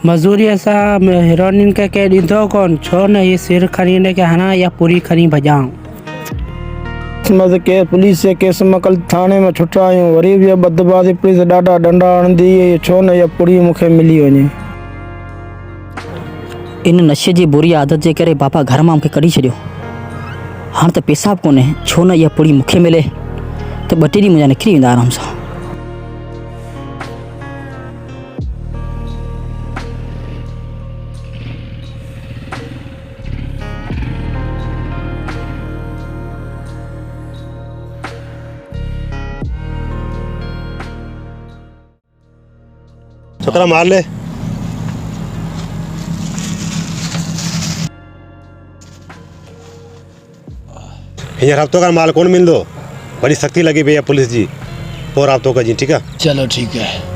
मजूरी ऐसा हीरोइन के कह ॾींदो कोन छो न ये सिर खणी ने के हना या पूरी खणी भॼाऊं। मत के पुलिस से केस में कल थाने में छुटा आहियूं वरी बि बदबादी पुलिस ॾाढा डंडा हणंदी छो न इहा पूरी मूंखे मिली वञे। इन नशे जी बुरी आदत जे करे बापा घर मां मूंखे कढी छॾियो। हाणे त पेशाब कोन्हे छो न इहा पुड़ी मूंखे मिले त 2 टे ॾींहं मुंहिंजा निकिरी वेंदा आराम सां। छोकरा मार ले। हींअर हफ़्तो खां माल कोन मिलंदो, वरी सख़्ती लॻी पई आहे पुलिस जी, पोइ राब्तो कजांइ, ठीकु आहे? चलो ठीक है।